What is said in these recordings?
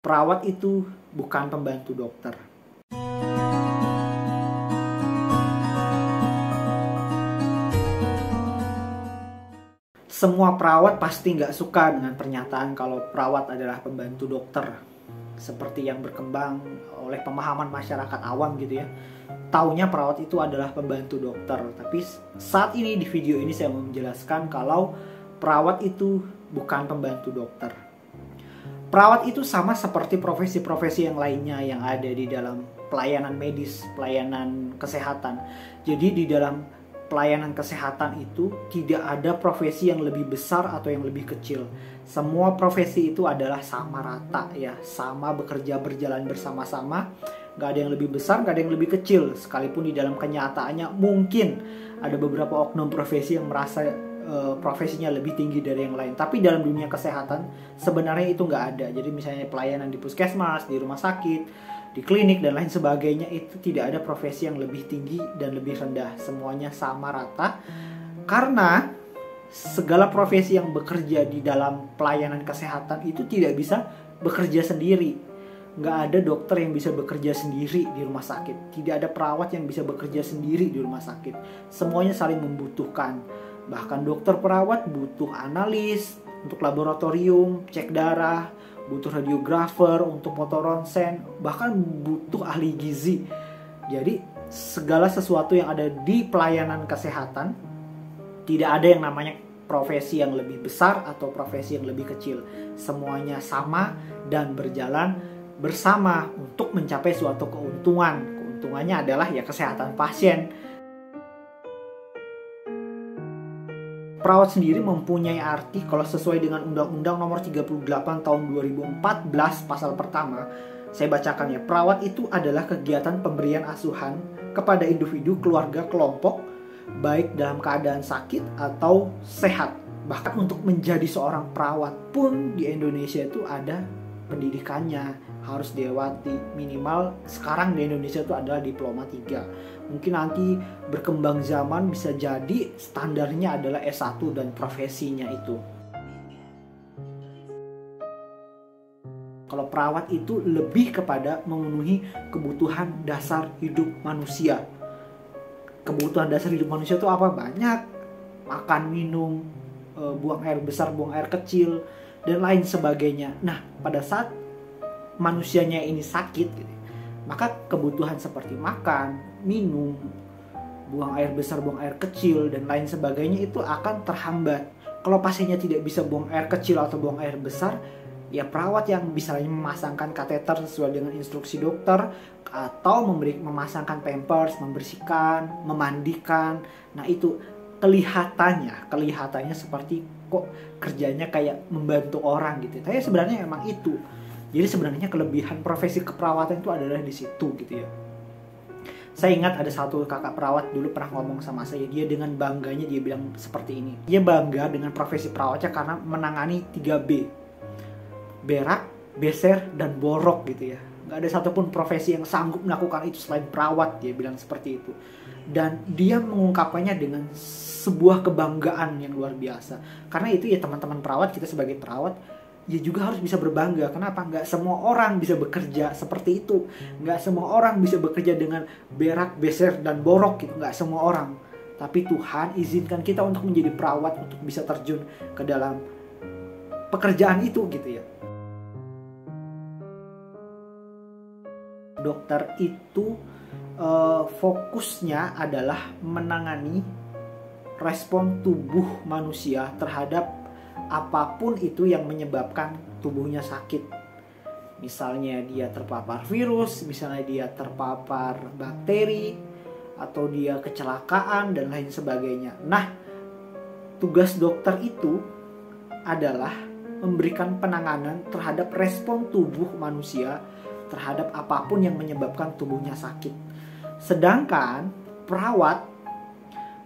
Perawat itu bukan pembantu dokter. Semua perawat pasti nggak suka dengan pernyataan kalau perawat adalah pembantu dokter. Seperti yang berkembang oleh pemahaman masyarakat awam gitu ya. Taunya perawat itu adalah pembantu dokter. Tapi saat ini di video ini saya mau menjelaskan kalau perawat itu bukan pembantu dokter. Perawat itu sama seperti profesi-profesi yang lainnya yang ada di dalam pelayanan medis, pelayanan kesehatan. Jadi di dalam pelayanan kesehatan itu tidak ada profesi yang lebih besar atau yang lebih kecil. Semua profesi itu adalah sama rata ya, sama bekerja berjalan bersama-sama. Gak ada yang lebih besar, gak ada yang lebih kecil. Sekalipun di dalam kenyataannya mungkin ada beberapa oknum profesi yang merasa profesinya lebih tinggi dari yang lain. Tapi dalam dunia kesehatan sebenarnya itu nggak ada. Jadi misalnya pelayanan di puskesmas, di rumah sakit, di klinik dan lain sebagainya, itu tidak ada profesi yang lebih tinggi dan lebih rendah. Semuanya sama rata. Karena segala profesi yang bekerja di dalam pelayanan kesehatan itu tidak bisa bekerja sendiri. Nggak ada dokter yang bisa bekerja sendiri di rumah sakit. Tidak ada perawat yang bisa bekerja sendiri di rumah sakit. Semuanya saling membutuhkan. Bahkan dokter perawat butuh analis untuk laboratorium, cek darah, butuh radiografer untuk foto ronsen, bahkan butuh ahli gizi. Jadi segala sesuatu yang ada di pelayanan kesehatan, tidak ada yang namanya profesi yang lebih besar atau profesi yang lebih kecil. Semuanya sama dan berjalan bersama untuk mencapai suatu keuntungan. Keuntungannya adalah ya kesehatan pasien. Perawat sendiri mempunyai arti kalau sesuai dengan Undang-Undang Nomor 38 Tahun 2014 Pasal pertama. Saya bacakan ya. Perawat itu adalah kegiatan pemberian asuhan kepada individu, keluarga, kelompok, baik dalam keadaan sakit atau sehat. Bahkan untuk menjadi seorang perawat pun di Indonesia itu ada pendidikannya, harus dilewati minimal sekarang di Indonesia itu adalah diploma 3. Mungkin nanti berkembang zaman bisa jadi standarnya adalah S1 dan profesinya itu. Kalau perawat itu lebih kepada memenuhi kebutuhan dasar hidup manusia. Kebutuhan dasar hidup manusia itu apa? Banyak. Makan, minum, buang air besar, buang air kecil, dan lain sebagainya. Nah, pada saat manusianya ini sakit gitu, maka kebutuhan seperti makan, minum, buang air besar, buang air kecil, dan lain sebagainya itu akan terhambat. Kalau pasiennya tidak bisa buang air kecil atau buang air besar, ya perawat yang misalnya memasangkan kateter sesuai dengan instruksi dokter, atau memasangkan pampers, membersihkan, memandikan. Nah itu kelihatannya seperti kok kerjanya kayak membantu orang gitu. Tapi sebenarnya emang itu. Jadi sebenarnya kelebihan profesi keperawatan itu adalah di situ gitu ya. Saya ingat ada satu kakak perawat dulu pernah ngomong sama saya. Dia dengan bangganya dia bilang seperti ini. Dia bangga dengan profesi perawatnya karena menangani 3B. Berak, beser, dan borok gitu ya. Gak ada satupun profesi yang sanggup melakukan itu selain perawat. Dia bilang seperti itu. Dan dia mengungkapkannya dengan sebuah kebanggaan yang luar biasa. Karena itu ya teman-teman perawat, kita sebagai perawat ya juga harus bisa berbangga. Kenapa? Nggak semua orang bisa bekerja seperti itu. Nggak semua orang bisa bekerja dengan berak, beser, dan borok gitu. Nggak semua orang. Tapi Tuhan izinkan kita untuk menjadi perawat, untuk bisa terjun ke dalam pekerjaan itu gitu ya. Dokter itu fokusnya adalah menangani respon tubuh manusia terhadap apapun itu yang menyebabkan tubuhnya sakit. Misalnya dia terpapar virus, misalnya dia terpapar bakteri, atau dia kecelakaan dan lain sebagainya. Nah, tugas dokter itu adalah memberikan penanganan terhadap respon tubuh manusia terhadap apapun yang menyebabkan tubuhnya sakit. Sedangkan perawat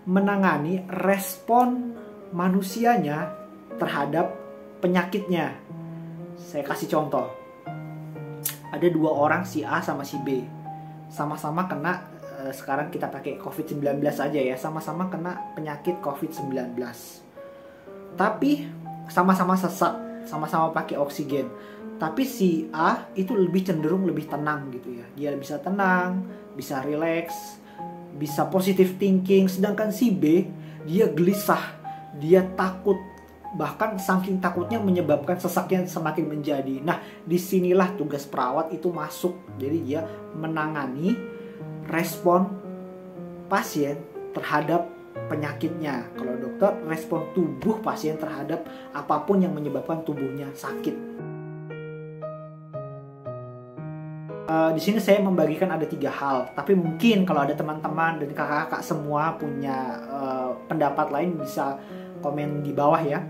menangani respon manusianya terhadap penyakitnya. Saya kasih contoh. Ada 2 orang, si A sama si B. Sama-sama kena, sekarang kita pakai COVID-19 aja ya. Sama-sama kena penyakit COVID-19. Tapi sama-sama sesak, sama-sama pakai oksigen. Tapi si A itu lebih cenderung lebih tenang gitu ya. Dia bisa tenang, bisa relax, bisa positive thinking. Sedangkan si B, dia gelisah, dia takut. Bahkan saking takutnya menyebabkan sesaknya semakin menjadi. Nah, disinilah tugas perawat itu masuk. Jadi dia menangani respon pasien terhadap penyakitnya. Kalau dokter, respon tubuh pasien terhadap apapun yang menyebabkan tubuhnya sakit. Di sini saya membagikan ada 3 hal, tapi mungkin kalau ada teman-teman dan kakak-kakak semua punya pendapat lain bisa komen di bawah ya.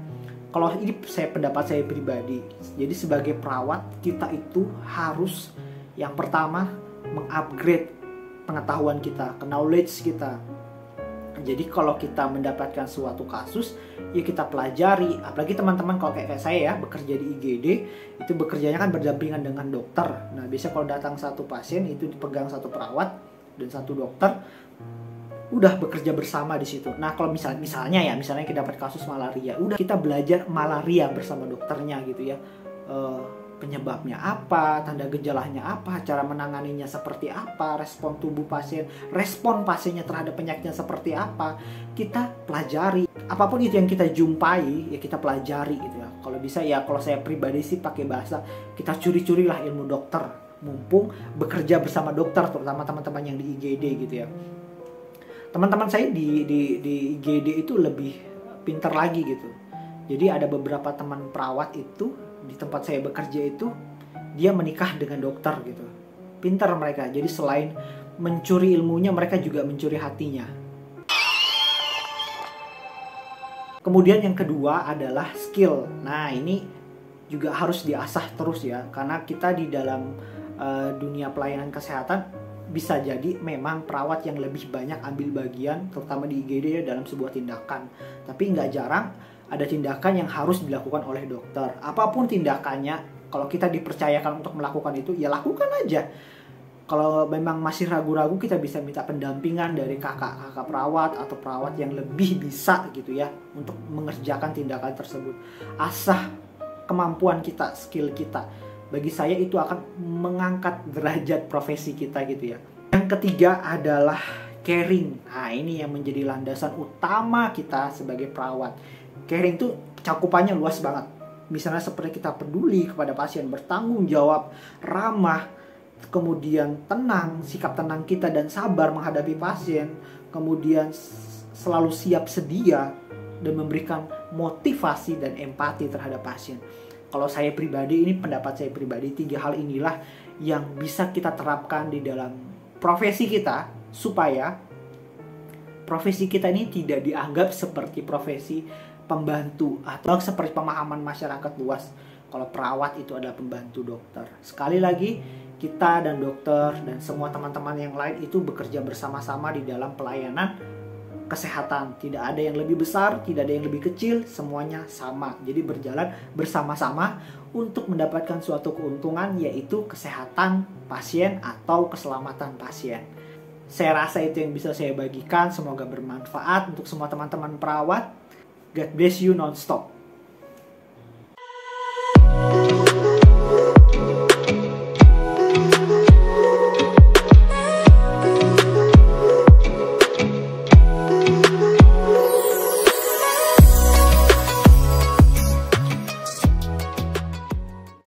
Kalau ini pendapat saya pribadi. Jadi sebagai perawat kita itu harus yang pertama mengupgrade pengetahuan kita, knowledge kita. Jadi kalau kita mendapatkan suatu kasus, ya kita pelajari. Apalagi teman-teman kalau kayak saya ya, bekerja di IGD, itu bekerjanya kan berdampingan dengan dokter. Nah, biasanya kalau datang satu pasien, itu dipegang satu perawat dan satu dokter, udah bekerja bersama di situ. Nah, kalau misalnya kita dapat kasus malaria, udah kita belajar malaria bersama dokternya gitu ya. Penyebabnya apa, tanda gejalanya apa, cara menanganinya seperti apa, respon tubuh pasien, respon pasiennya terhadap penyakitnya seperti apa, kita pelajari. Apapun itu yang kita jumpai, ya kita pelajari gitu ya. Kalau bisa ya, kalau saya pribadi sih pakai bahasa, kita curi-curilah ilmu dokter, mumpung bekerja bersama dokter, terutama teman-teman yang di IGD gitu ya. Teman-teman saya di IGD itu lebih pintar lagi gitu. Jadi ada beberapa teman perawat itu di tempat saya bekerja itu, dia menikah dengan dokter gitu. Pintar mereka. Jadi selain mencuri ilmunya, mereka juga mencuri hatinya. Kemudian yang kedua adalah skill. Nah, ini juga harus diasah terus ya, karena kita di dalam dunia pelayanan kesehatan bisa jadi memang perawat yang lebih banyak ambil bagian, terutama di IGD ya, dalam sebuah tindakan. Tapi nggak jarang ada tindakan yang harus dilakukan oleh dokter. Apapun tindakannya, kalau kita dipercayakan untuk melakukan itu, ya lakukan aja. Kalau memang masih ragu-ragu, kita bisa minta pendampingan dari kakak-kakak perawat atau perawat yang lebih bisa gitu ya, untuk mengerjakan tindakan tersebut. Asah kemampuan kita, skill kita. Bagi saya itu akan mengangkat derajat profesi kita gitu ya. Yang ketiga adalah caring. Nah, ini yang menjadi landasan utama kita sebagai perawat. Caring itu cakupannya luas banget. Misalnya seperti kita peduli kepada pasien, bertanggung jawab, ramah, kemudian tenang, sikap tenang kita dan sabar menghadapi pasien, kemudian selalu siap sedia dan memberikan motivasi dan empati terhadap pasien. Kalau saya pribadi, ini pendapat saya pribadi, 3 hal inilah yang bisa kita terapkan di dalam profesi kita, supaya profesi kita ini tidak dianggap seperti profesi pembantu atau seperti pemahaman masyarakat luas kalau perawat itu adalah pembantu dokter. Sekali lagi, kita dan dokter dan semua teman-teman yang lain itu bekerja bersama-sama di dalam pelayanan kesehatan. Tidak ada yang lebih besar, tidak ada yang lebih kecil, semuanya sama. Jadi berjalan bersama-sama untuk mendapatkan suatu keuntungan, yaitu kesehatan pasien atau keselamatan pasien. Saya rasa itu yang bisa saya bagikan. Semoga bermanfaat untuk semua teman-teman perawat. God bless you non-stop.